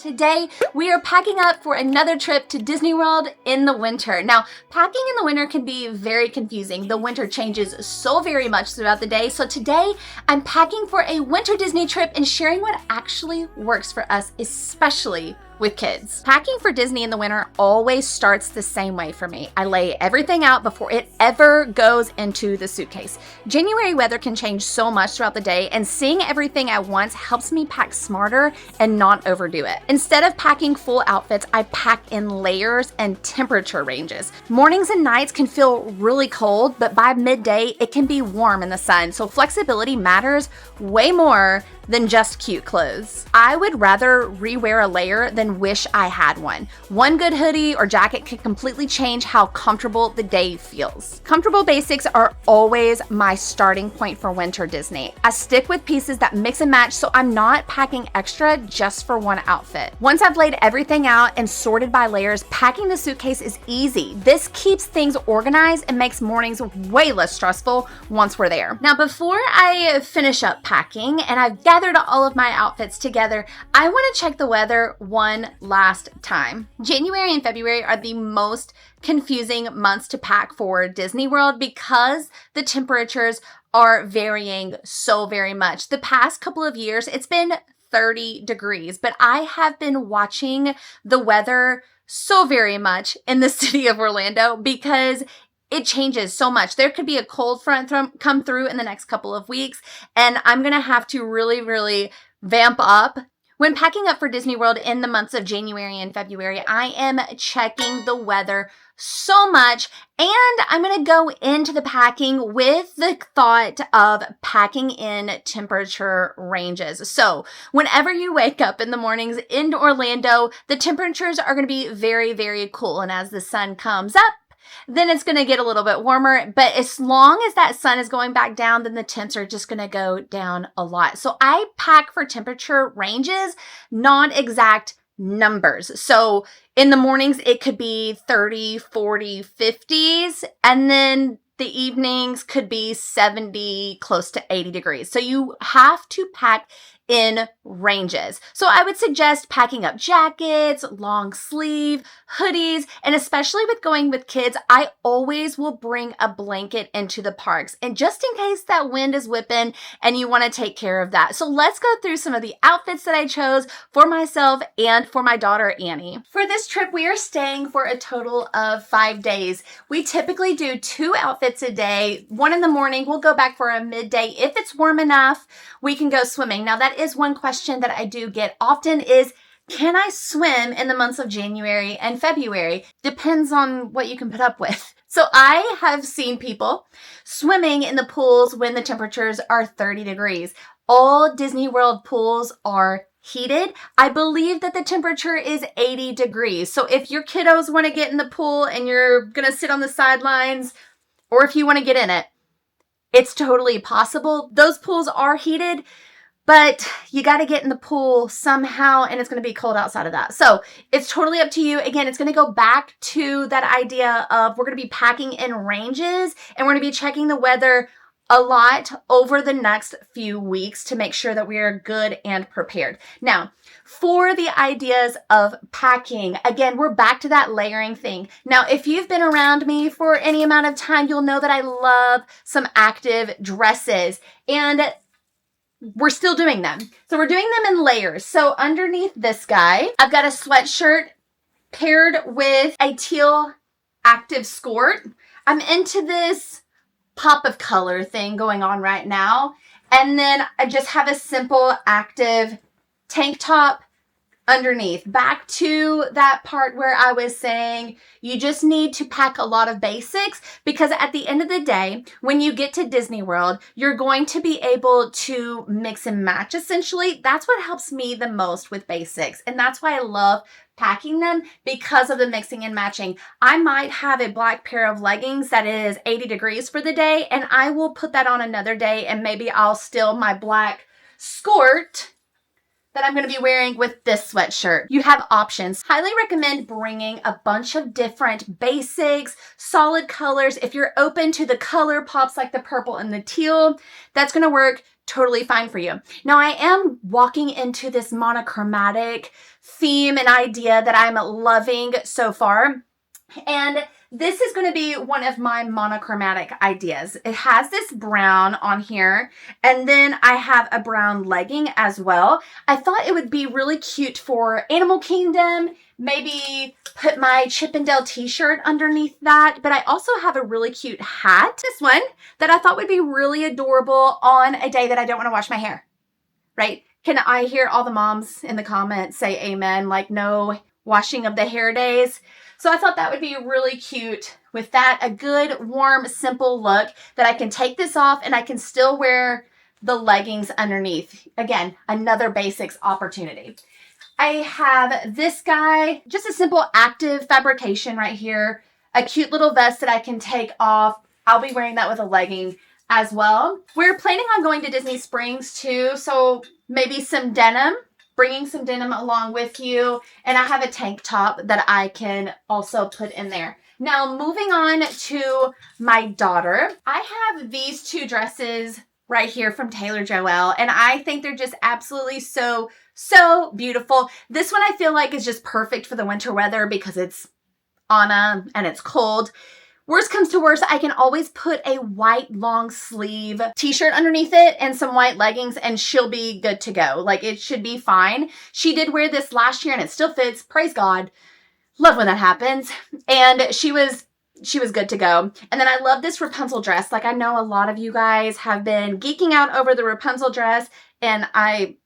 Today, we are packing up for another trip to Disney World in the winter. Now, packing in the winter can be very confusing. The winter changes so very much throughout the day. So today, I'm packing for a winter Disney trip and sharing what actually works for us, especially with kids. Packing for Disney in the winter always starts the same way for me. I lay everything out before it ever goes into the suitcase. January weather can change so much throughout the day, and seeing everything at once helps me pack smarter and not overdo it. Instead of packing full outfits, I pack in layers and temperature ranges. Mornings and nights can feel really cold, but by midday, it can be warm in the sun, so flexibility matters way more than just cute clothes. I would rather rewear a layer than wish I had one. One good hoodie or jacket can completely change how comfortable the day feels. Comfortable basics are always my starting point for winter Disney. I stick with pieces that mix and match, so I'm not packing extra just for one outfit. Once I've laid everything out and sorted by layers, packing the suitcase is easy. This keeps things organized and makes mornings way less stressful once we're there. Now, before I finish up packing and I've gathered all of my outfits together, I want to check the weather one last time. January and February are the most confusing months to pack for Disney World because the temperatures are varying so very much. The past couple of years, it's been 30 degrees, but I have been watching the weather so very much in the city of Orlando because it changes so much. There could be a cold front come through in the next couple of weeks, and I'm going to have to really vamp up. When packing up for Disney World in the months of January and February, I am checking the weather so much, and I'm going to go into the packing with the thought of packing in temperature ranges. So whenever you wake up in the mornings in Orlando, the temperatures are going to be very cool, and as the sun comes up, then it's going to get a little bit warmer. But as long as that sun is going back down, then the temps are just going to go down a lot. So I pack for temperature ranges, not exact numbers. So in the mornings, it could be 30, 40, 50s. And then the evenings could be 70, close to 80 degrees. So you have to pack in ranges. So I would suggest packing up jackets, long sleeve, hoodies, and especially with going with kids, I always will bring a blanket into the parks. And just in case that wind is whipping and you want to take care of that. So let's go through some of the outfits that I chose for myself and for my daughter, Annie. For this trip, we are staying for a total of 5 days. We typically do 2 outfits a day. One in the morning, we'll go back for a midday. If it's warm enough, we can go swimming. Now, that is one question that I do get often is, can I swim in the months of January and February? Depends on what you can put up with. So I have seen people swimming in the pools when the temperatures are 30 degrees. All Disney World pools are heated. I believe that the temperature is 80 degrees. So if your kiddos want to get in the pool and you're going to sit on the sidelines, or if you want to get in it, it's totally possible. Those pools are heated, but you got to get in the pool somehow, and it's going to be cold outside of that. So it's totally up to you. Again, it's going to go back to that idea of we're going to be packing in ranges, and we're going to be checking the weather a lot over the next few weeks to make sure that we are good and prepared. Now, for the ideas of packing, again, we're back to that layering thing. Now, if you've been around me for any amount of time, you'll know that I love some active dresses, and we're still doing them. So we're doing them in layers. So underneath this guy, I've got a sweatshirt paired with a teal active skirt. I'm into this pop of color thing going on right now. And then I just have a simple active tank top underneath. Back to that part where I was saying you just need to pack a lot of basics, because at the end of the day, when you get to Disney World, you're going to be able to mix and match. Essentially, that's what helps me the most with basics. And that's why I love packing them, because of the mixing and matching. I might have a black pair of leggings that is 80 degrees for the day, and I will put that on another day, and maybe I'll steal my black skirt that I'm going to be wearing with this sweatshirt. You have options. Highly recommend bringing a bunch of different basics, solid colors. If you're open to the color pops like the purple and the teal, that's going to work totally fine for you. Now I am walking into this monochromatic theme and idea that I'm loving so far. And this is going to be one of my monochromatic ideas. It has this brown on here, and then I have a brown legging as well. I thought it would be really cute for Animal Kingdom. Maybe put my Chip 'n Dale t-shirt underneath that. But I also have a really cute hat, this one, that I thought would be really adorable on a day that I don't want to wash my hair, right? Can I hear all the moms in the comments say amen, like no washing of the hair days? So I thought that would be really cute with that, a good, warm, simple look that I can take this off and I can still wear the leggings underneath. Again, another basics opportunity. I have this guy, just a simple active fabrication right here, a cute little vest that I can take off. I'll be wearing that with a legging as well. We're planning on going to Disney Springs too, so maybe some denim, bringing some denim along with you. And I have a tank top that I can also put in there. Now, moving on to my daughter, I have these two dresses right here from Taylor Joelle, and I think they're just absolutely so beautiful. This one I feel like is just perfect for the winter weather because it's Anna and it's cold. Worst comes to worst, I can always put a white long sleeve t-shirt underneath it and some white leggings and she'll be good to go. Like, it should be fine. She did wear this last year and it still fits. Praise God. Love when that happens. And she was good to go. And then I love this Rapunzel dress. Like, I know a lot of you guys have been geeking out over the Rapunzel dress, and I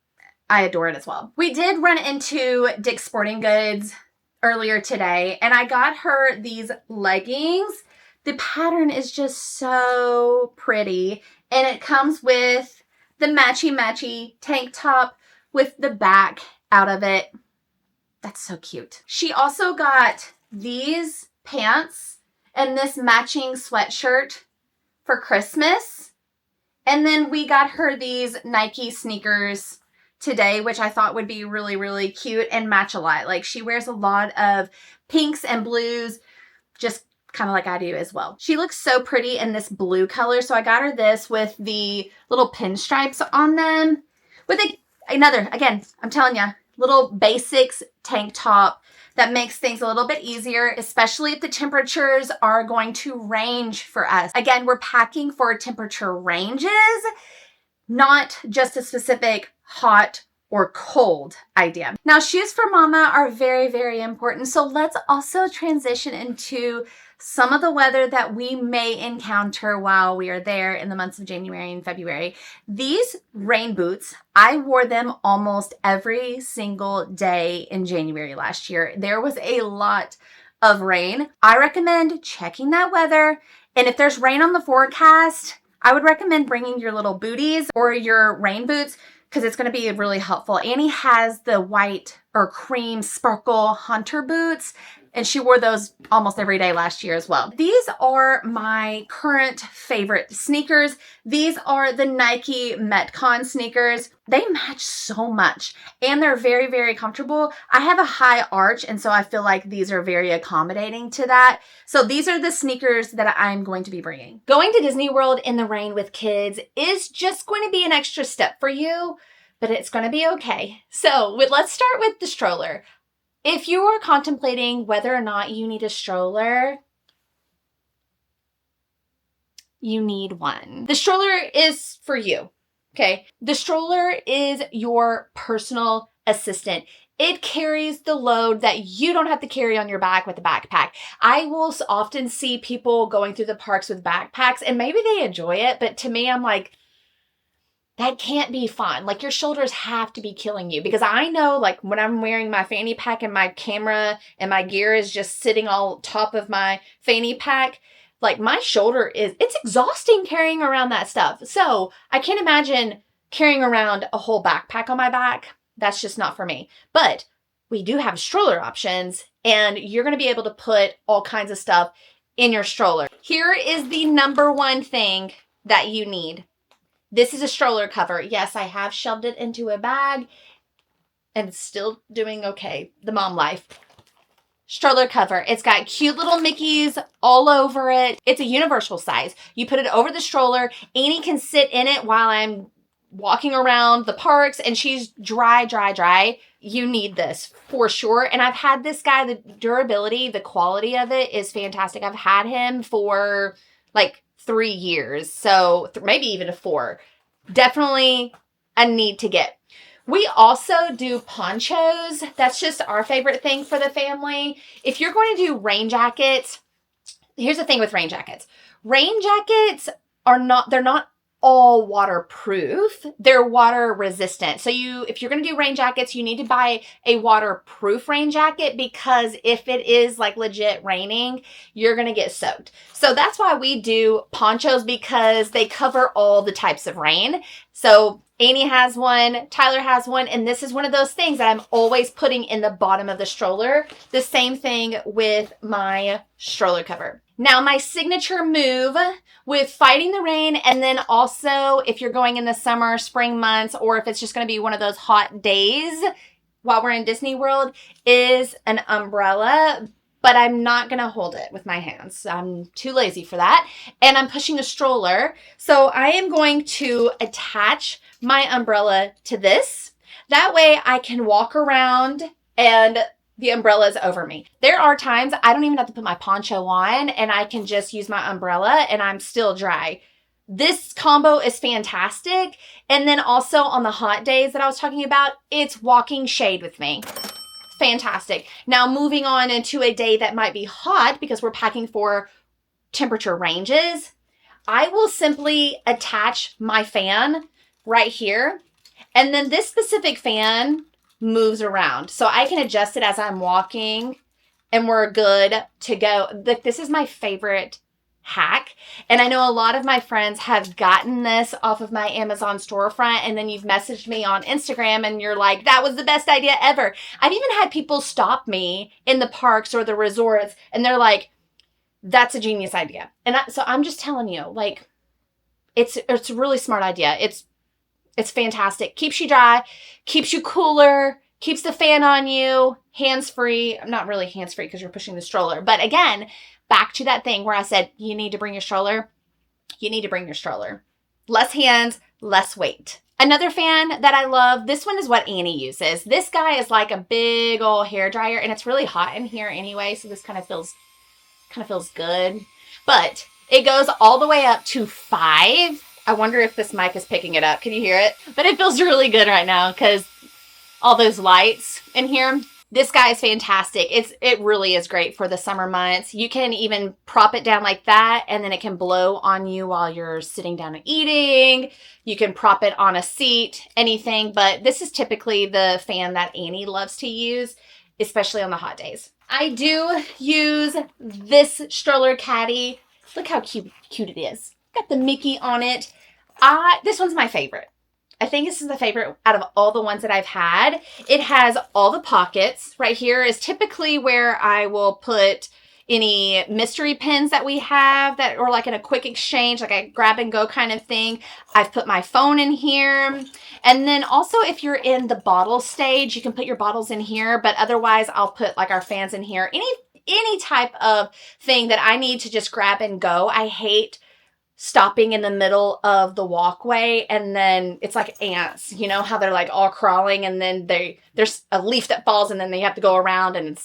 adore it as well. We did run into Dick's Sporting Goods earlier today, and I got her these leggings. The pattern is just so pretty, and it comes with the matchy tank top with the back out of it. That's so cute. She also got these pants and this matching sweatshirt for Christmas. And then we got her these Nike sneakers today, which I thought would be really, really cute and match a lot. Like, she wears a lot of pinks and blues, just kind of like I do as well. She looks so pretty in this blue color. So I got her this with the little pinstripes on them with another, again, I'm telling you, little basics tank top that makes things a little bit easier, especially if the temperatures are going to range for us. Again, we're packing for temperature ranges, not just a specific hot or cold idea. Now, shoes for mama are very, very important. So let's also transition into some of the weather that we may encounter while we are there in the months of January and February. These rain boots, I wore them almost every single day in January last year. There was a lot of rain. I recommend checking that weather. And if there's rain on the forecast, I would recommend bringing your little booties or your rain boots because it's going to be really helpful. Annie has the white or cream sparkle hunter boots, and she wore those almost every day last year as well. These are my current favorite sneakers. These are the Nike Metcon sneakers. They match so much and they're very, very comfortable. I have a high arch, and so I feel like these are very accommodating to that. So these are the sneakers that I'm going to be bringing. Going to Disney World in the rain with kids is just going to be an extra step for you, but it's going to be okay. So let's start with the stroller. If you are contemplating whether or not you need a stroller, you need one. The stroller is for you, okay? The stroller is your personal assistant. It carries the load that you don't have to carry on your back with a backpack. I will often see people going through the parks with backpacks, and maybe they enjoy it, but to me, I'm like, that can't be fun. Like, your shoulders have to be killing you, because I know, like, when I'm wearing my fanny pack and my camera and my gear is just sitting all top of my fanny pack, like, my shoulder it's exhausting carrying around that stuff. So I can't imagine carrying around a whole backpack on my back. That's just not for me. But we do have stroller options, and you're going to be able to put all kinds of stuff in your stroller. Here is the number one thing that you need. This is a stroller cover. Yes, I have shoved it into a bag and it's still doing okay. The mom life. Stroller cover. It's got cute little Mickeys all over it. It's a universal size. You put it over the stroller. Annie can sit in it while I'm walking around the parks and she's dry, you need this for sure. And I've had this guy, the durability, the quality of it is fantastic. I've had him for like 3 years, so maybe even 4. Definitely a need to get. We also do ponchos. That's just our favorite thing for the family. If you're going to do rain jackets, here's the thing with rain jackets. Rain jackets they're not all waterproof. They're water resistant. So if you're going to do rain jackets, you need to buy a waterproof rain jacket, because if it is like legit raining, you're going to get soaked. So that's why we do ponchos, because they cover all the types of rain. So Annie has one, Tyler has one, and this is one of those things that I'm always putting in the bottom of the stroller. The same thing with my stroller cover. Now, my signature move with fighting the rain, and then also if you're going in the summer, spring months, or if it's just going to be one of those hot days while we're in Disney World, is an umbrella. But I'm not going to hold it with my hands. I'm too lazy for that. And I'm pushing a stroller. So I am going to attach my umbrella to this. That way I can walk around and the umbrella is over me. There are times I don't even have to put my poncho on and I can just use my umbrella and I'm still dry. This combo is fantastic. And then also on the hot days that I was talking about, it's walking shade with me. Fantastic. Now moving on into a day that might be hot because we're packing for temperature ranges, I will simply attach my fan right here. And then this specific fan moves around. So I can adjust it as I'm walking and we're good to go. This is my favorite hack. And I know a lot of my friends have gotten this off of my Amazon storefront, and then you've messaged me on Instagram and you're like, that was the best idea ever. I've even had people stop me in the parks or the resorts and they're like, that's a genius idea. And so I'm just telling you, like, it's a really smart idea. It's fantastic. Keeps you dry, keeps you cooler, keeps the fan on you, hands-free. Not really hands-free because you're pushing the stroller. But again, back to that thing where I said, you need to bring your stroller. You need to bring your stroller. Less hands, less weight. Another fan that I love, this one is what Annie uses. This guy is like a big old hair dryer, and it's really hot in here anyway, so this kind of feels good. But it goes all the way up to 5. I wonder if this mic is picking it up. Can you hear it? But it feels really good right now because all those lights in here. This guy is fantastic. It really is great for the summer months. You can even prop it down like that and then it can blow on you while you're sitting down and eating. You can prop it on a seat, anything. But this is typically the fan that Annie loves to use, especially on the hot days. I do use this stroller caddy. Look how cute it is. Got the Mickey on it. This one's my favorite. I think this is the favorite out of all the ones that I've had. It has all the pockets. Right here is typically where I will put any mystery pins that we have or like in a quick exchange, like a grab and go kind of thing. I've put my phone in here. And then also if you're in the bottle stage, you can put your bottles in here, but otherwise I'll put like our fans in here. Any type of thing that I need to just grab and go. I hate stopping in the middle of the walkway and then it's like ants, you know how they're like all crawling and then there's a leaf that falls and then they have to go around and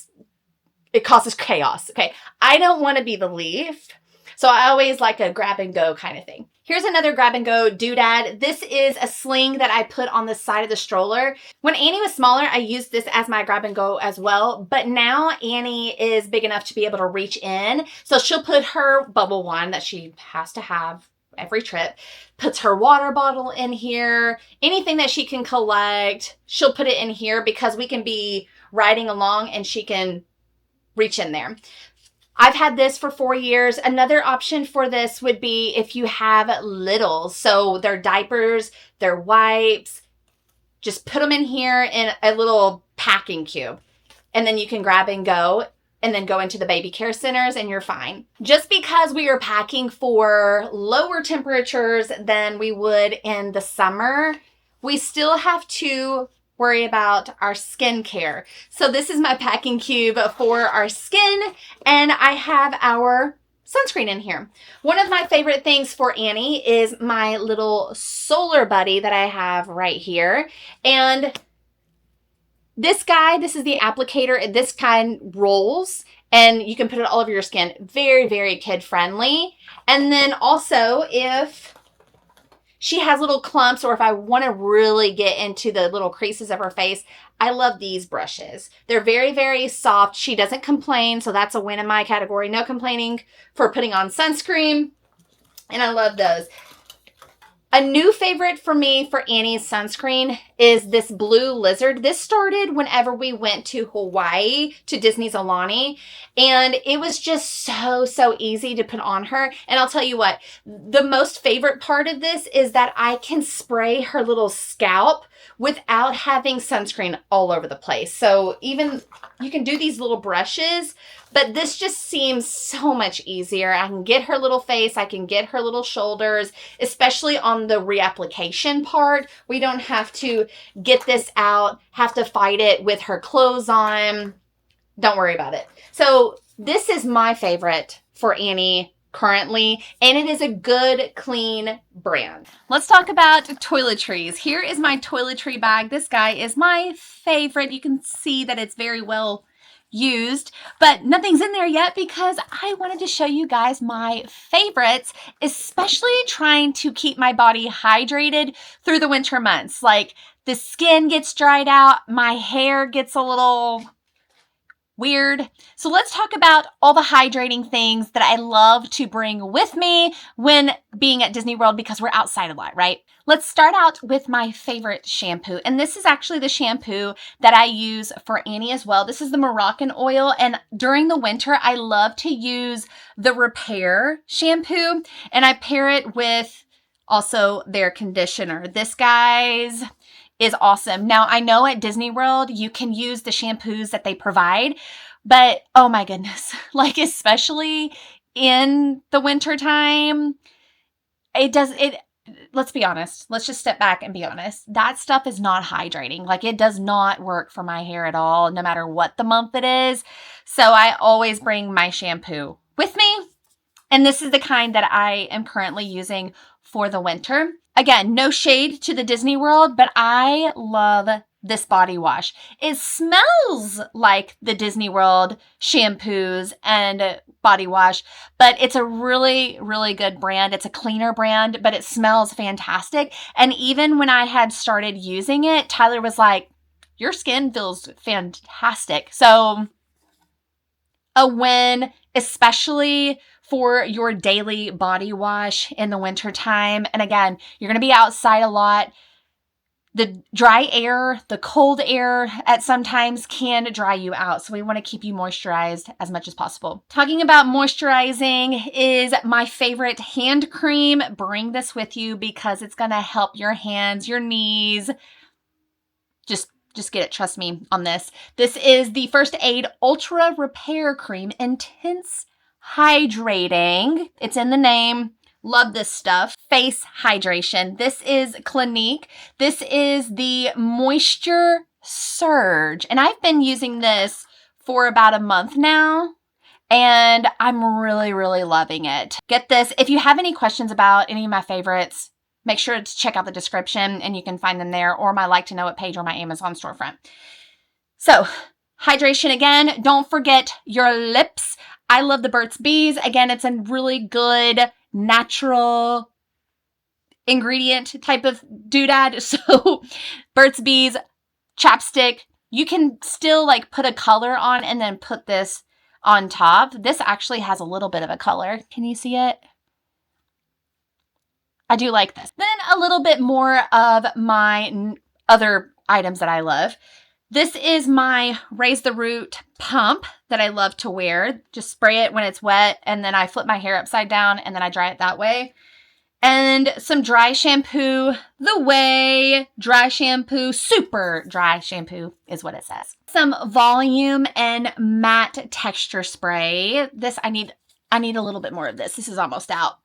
it causes chaos. Okay, I don't want to be the leaf, so I always like a grab and go kind of thing. Here's another grab and go doodad. This is a sling that I put on the side of the stroller. When Annie was smaller, I used this as my grab and go as well. But now Annie is big enough to be able to reach in. So she'll put her bubble wand that she has to have every trip, puts her water bottle in here, anything that she can collect, she'll put it in here because we can be riding along and she can reach in there. I've had this for 4 years. Another option for this would be if you have littles. So their diapers, their wipes, just put them in here in a little packing cube. And then you can grab and go and then go into the baby care centers and you're fine. Just because we are packing for lower temperatures than we would in the summer, we still have to worry about our skincare. So this is my packing cube for our skin, and I have our sunscreen in here. One of my favorite things for Annie is my little solar buddy that I have right here. And this guy, this is the applicator. This kind rolls and you can put it all over your skin. Very, very kid friendly. And then also if she has little clumps or if I want to really get into the little creases of her face, I love these brushes. They're very, very soft. She doesn't complain, so that's a win in my category. No complaining for putting on sunscreen, and I love those. A new favorite for me for Annie's sunscreen is this blue lizard. This started whenever we went to Hawaii to Disney's Aulani, and it was just so easy to put on her. And I'll tell you what, the most favorite part of this is that I can spray her little scalp without having sunscreen all over the place. So even you can do these little brushes, but this just seems so much easier. I can get her little face, I can get her little shoulders, especially on the reapplication part. We don't have to get this out, have to fight it with her clothes on. Don't worry about it. So this is my favorite for Annie currently, and it is a good, clean brand. Let's talk about toiletries. Here is my toiletry bag. This guy is my favorite. You can see that it's very well used, but nothing's in there yet because I wanted to show you guys my favorites, especially trying to keep my body hydrated through the winter months. Like the skin gets dried out, my hair gets a little weird. So let's talk about all the hydrating things that I love to bring with me when being at Disney World because we're outside a lot, right? Let's start out with my favorite shampoo. And this is actually the shampoo that I use for Annie as well. This is the Moroccan oil. And during the winter, I love to use the Repair shampoo. And I pair it with also their conditioner. This, guys, is awesome. Now, I know at Disney World, you can use the shampoos that they provide, but oh my goodness, like especially in the winter time, let's be honest. Let's just step back and be honest. That stuff is not hydrating. Like it does not work for my hair at all, no matter what the month it is. So I always bring my shampoo with me. And this is the kind that I am currently using for the winter. Again, no shade to the Disney World, but I love this body wash. It smells like the Disney World shampoos and body wash, but it's a really, really good brand. It's a cleaner brand, but it smells fantastic. And even when I had started using it, Tyler was like, your skin feels fantastic. So a win, especially for your daily body wash in the wintertime. And again, you're going to be outside a lot. The dry air, the cold air at sometimes can dry you out. So we want to keep you moisturized as much as possible. Talking about moisturizing is my favorite hand cream. Bring this with you because it's going to help your hands, your knees. Just get it. Trust me on this. This is the First Aid Ultra Repair Cream. Intense hydrating. It's in the name. Love this stuff. Face hydration. This is Clinique. This is the Moisture Surge. And I've been using this for about a month now. And I'm really, really loving it. Get this. If you have any questions about any of my favorites, make sure to check out the description and you can find them there or my Like to Know It page or my Amazon storefront. So, hydration again. Don't forget your lips. I love the Burt's Bees. Again, it's a really good natural ingredient type of doodad. So, Burt's Bees, chapstick. You can still like put a color on and then put this on top. This actually has a little bit of a color. Can you see it? I do like this. Then a little bit more of my other items that I love. This is my Raise the Root pump that I love to wear. Just spray it when it's wet and then I flip my hair upside down and then I dry it that way. And some dry shampoo, the Way dry shampoo, super dry shampoo is what it says. Some volume and matte texture spray. This, I need a little bit more of this. This is almost out.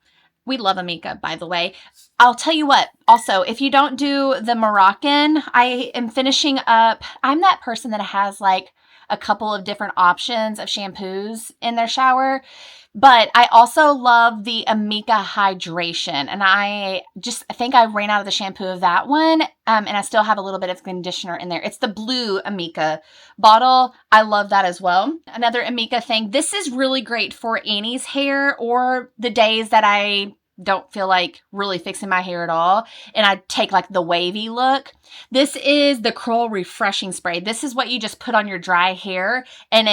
We love Amika, by the way. I'll tell you what, also, if you don't do the Moroccan, I am finishing up, I'm that person that has like a couple of different options of shampoos in their shower. But I also love the Amika Hydration, and I think I ran out of the shampoo of that one, and I still have a little bit of conditioner in there. It's the blue Amika bottle. I love that as well. Another Amika thing, this is really great for Annie's hair or the days that I don't feel like really fixing my hair at all, and I take like the wavy look. This is the Curl Refreshing Spray. This is what you just put on your dry hair, and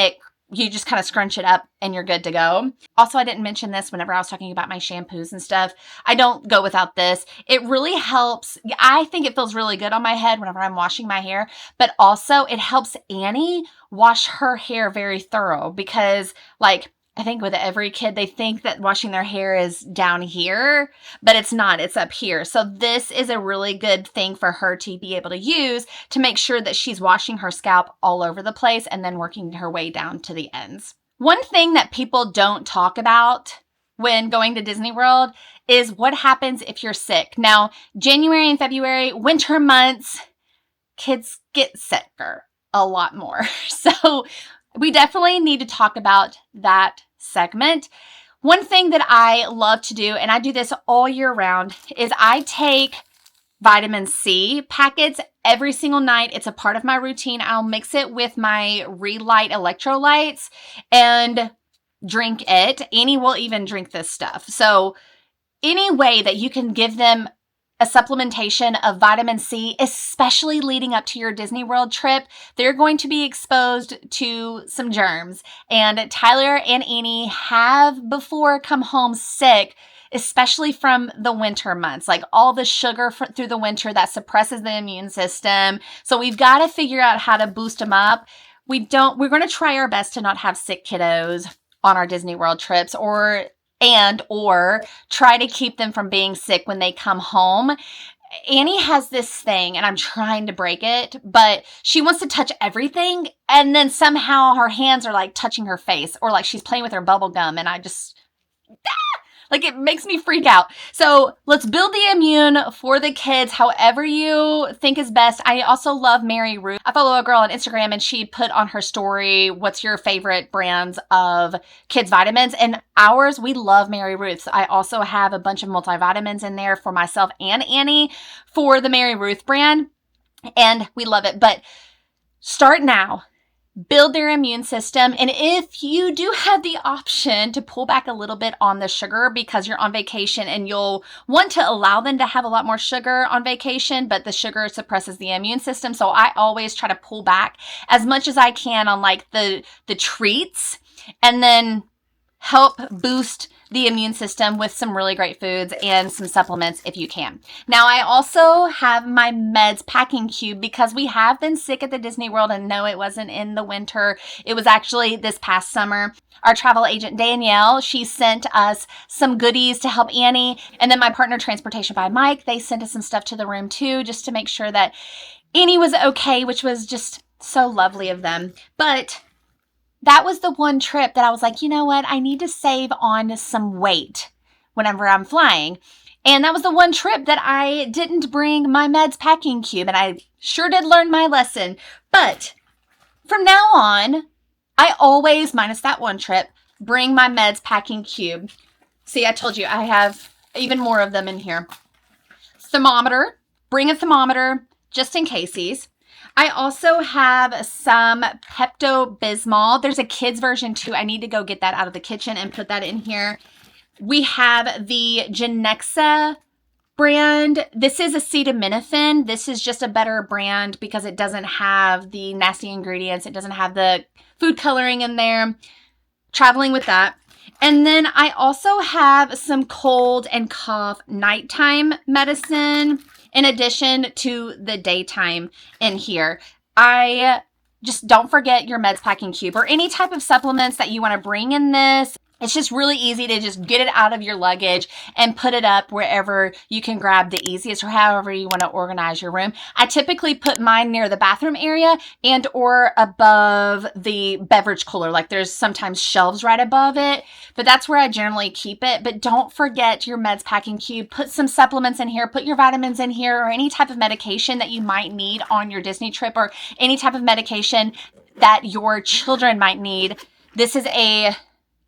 you just kind of scrunch it up and you're good to go. Also, I didn't mention this whenever I was talking about my shampoos and stuff. I don't go without this. It really helps. I think it feels really good on my head whenever I'm washing my hair, but also it helps Annie wash her hair very thorough because like, I think with every kid, they think that washing their hair is down here, but it's not. It's up here. So this is a really good thing for her to be able to use to make sure that she's washing her scalp all over the place and then working her way down to the ends. One thing that people don't talk about when going to Disney World is what happens if you're sick. Now, January and February, winter months, kids get sicker a lot more. So we definitely need to talk about that segment. One thing that I love to do, and I do this all year round, is I take vitamin C packets every single night. It's a part of my routine. I'll mix it with my Relight electrolytes and drink it. Annie will even drink this stuff. So any way that you can give them a supplementation of vitamin C, especially leading up to your Disney World trip, they're going to be exposed to some germs. And Tyler and Annie have before come home sick, especially from the winter months, like all the sugar through the winter that suppresses the immune system. So we've got to figure out how to boost them up. We're going to try our best to not have sick kiddos on our Disney World trips or try to keep them from being sick when they come home. Annie has this thing, and I'm trying to break it, but she wants to touch everything, and then somehow her hands are like touching her face, or like she's playing with her bubble gum, and I just... like it makes me freak out. So let's build the immune for the kids however you think is best. I also love Mary Ruth. I follow a girl on Instagram and she put on her story, what's your favorite brands of kids vitamins? And ours, we love Mary Ruth's. I also have a bunch of multivitamins in there for myself and Annie for the Mary Ruth brand. And we love it. But start now. Build their immune system. And if you do have the option to pull back a little bit on the sugar because you're on vacation and you'll want to allow them to have a lot more sugar on vacation, but the sugar suppresses the immune system. So I always try to pull back as much as I can on like the treats and then help boost the immune system with some really great foods and some supplements if you can. Now, I also have my meds packing cube because we have been sick at the Disney World, and no, it wasn't in the winter. It was actually this past summer. Our travel agent, Danielle, she sent us some goodies to help Annie. And then my partner, Transportation by Mike, they sent us some stuff to the room too, just to make sure that Annie was okay, which was just so lovely of them. But that was the one trip that I was like, you know what? I need to save on some weight whenever I'm flying. And that was the one trip that I didn't bring my meds packing cube. And I sure did learn my lesson. But from now on, I always, minus that one trip, bring my meds packing cube. See, I told you I have even more of them in here. Thermometer. Bring a thermometer just in cases. I also have some Pepto-Bismol. There's a kid's version too. I need to go get that out of the kitchen and put that in here. We have the Genexa brand. This is acetaminophen. This is just a better brand because it doesn't have the nasty ingredients. It doesn't have the food coloring in there. Traveling with that. And then I also have some cold and cough nighttime medicine in addition to the daytime in here. I just don't forget your meds packing cube or any type of supplements that you want to bring in this. It's just really easy to just get it out of your luggage and put it up wherever you can grab the easiest or however you want to organize your room. I typically put mine near the bathroom area and or above the beverage cooler. Like there's sometimes shelves right above it, but that's where I generally keep it. But don't forget your meds packing cube. Put some supplements in here, put your vitamins in here or any type of medication that you might need on your Disney trip or any type of medication that your children might need. This is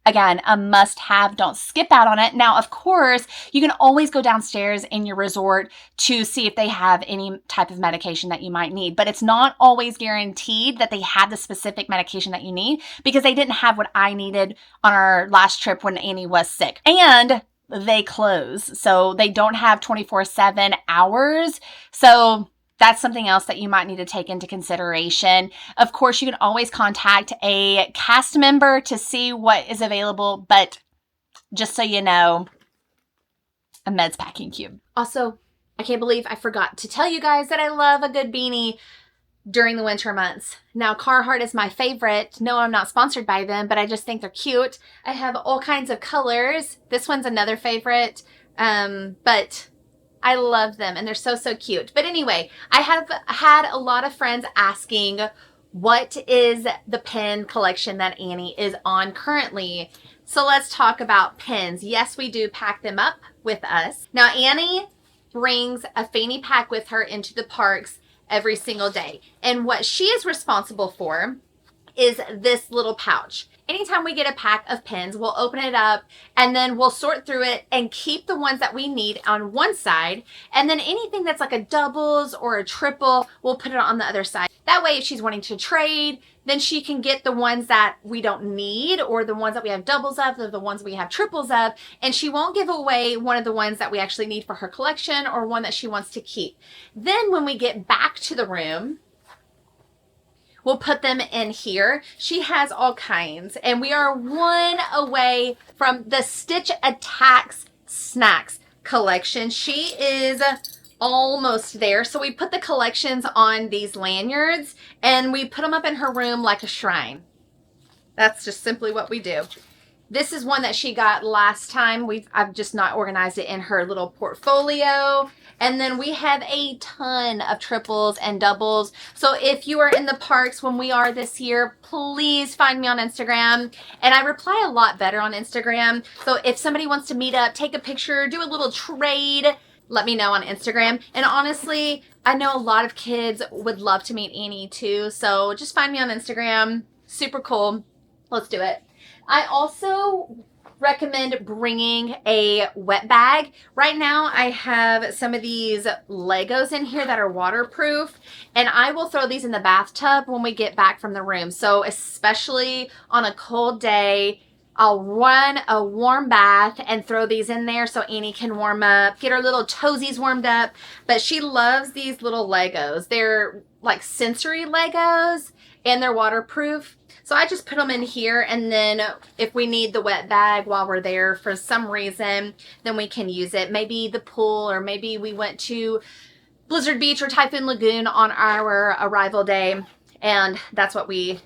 again, a must-have. Don't skip out on it. Now, of course, you can always go downstairs in your resort to see if they have any type of medication that you might need, but it's not always guaranteed that they have the specific medication that you need, because they didn't have what I needed on our last trip when Annie was sick. And they close, so they don't have 24/7 hours. So that's something else that you might need to take into consideration. Of course, you can always contact a cast member to see what is available, but just so you know, a Meds packing cube. Also, I can't believe I forgot to tell you guys that I love a good beanie during the winter months. Now, Carhartt is my favorite. No, I'm not sponsored by them, but I just think they're cute. I have all kinds of colors. This one's another favorite, but I love them, and they're so, so cute. But anyway, I have had a lot of friends asking, what is the pen collection that Annie is on currently? So let's talk about pens. Yes, we do pack them up with us. Now, Annie brings a fanny pack with her into the parks every single day. And what she is responsible for is this little pouch. Anytime we get a pack of pens, we'll open it up and then we'll sort through it and keep the ones that we need on one side. And then anything that's like a doubles or a triple, we'll put it on the other side. That way, if she's wanting to trade, then she can get the ones that we don't need, or the ones that we have doubles of, or the ones we have triples of, and she won't give away one of the ones that we actually need for her collection or one that she wants to keep. Then when we get back to the room, we'll put them in here. She has all kinds, and we are one away from the Stitch Attacks snacks collection. She is almost there. So we put the collections on these lanyards and we put them up in her room like a shrine. That's just simply what we do. This is one that she got last time. I've just not organized it in her little portfolio. And then we have a ton of triples and doubles. So if you are in the parks when we are this year, please find me on Instagram. And I reply a lot better on Instagram. So if somebody wants to meet up, take a picture, do a little trade, let me know on Instagram. And honestly, I know a lot of kids would love to meet Annie too. So just find me on Instagram. Super cool. Let's do it. I also recommend bringing a wet bag. Right now I have some of these Legos in here that are waterproof, and I will throw these in the bathtub when we get back from the room. So especially on a cold day, I'll run a warm bath and throw these in there so Annie can warm up, get her little toesies warmed up. But she loves these little Legos. They're like sensory Legos and they're waterproof. So I just put them in here, and then if we need the wet bag while we're there for some reason, then we can use it. Maybe the pool, or maybe we went to Blizzard Beach or Typhoon Lagoon on our arrival day, and that's what we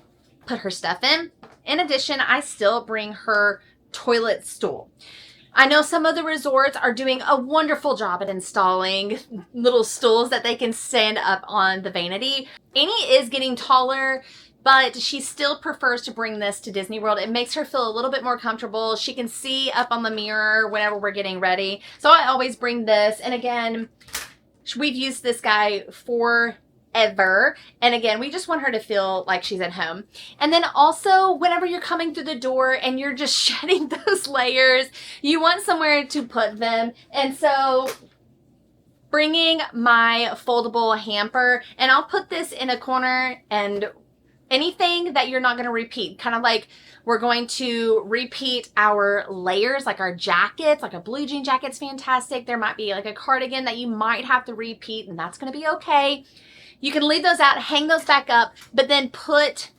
put her stuff in. In addition, I still bring her toilet stool. I know some of the resorts are doing a wonderful job at installing little stools that they can stand up on the vanity. Annie is getting taller, but she still prefers to bring this to Disney World. It makes her feel a little bit more comfortable. She can see up on the mirror whenever we're getting ready. So I always bring this. And again, we've used this guy forever. And again, we just want her to feel like she's at home. And then also, whenever you're coming through the door and you're just shedding those layers, you want somewhere to put them. And so bringing my foldable hamper, and I'll put this in a corner, and anything that you're not going to repeat, kind of like we're going to repeat our layers, like our jackets, like a blue jean jacket's fantastic. There might be like a cardigan that you might have to repeat, and that's going to be okay. You can leave those out, hang those back up, but then put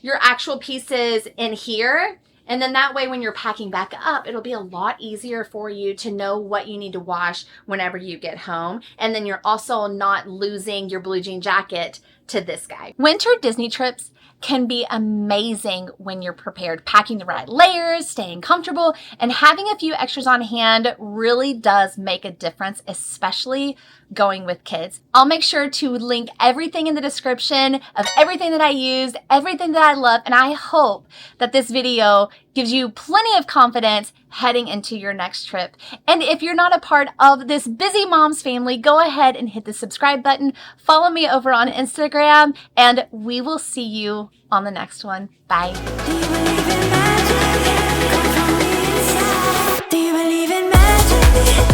your actual pieces in here. And then that way, when you're packing back up, it'll be a lot easier for you to know what you need to wash whenever you get home. And then you're also not losing your blue jean jacket to this guy. Winter Disney trips can be amazing when you're prepared. Packing the right layers, staying comfortable, and having a few extras on hand really does make a difference, especially going with kids. I'll make sure to link everything in the description of everything that I used, everything that I love, and I hope that this video gives you plenty of confidence heading into your next trip. And if you're not a part of this Busy Moms family, go ahead and hit the subscribe button. Follow me over on Instagram, and we will see you on the next one. Bye. Do you believe in magic?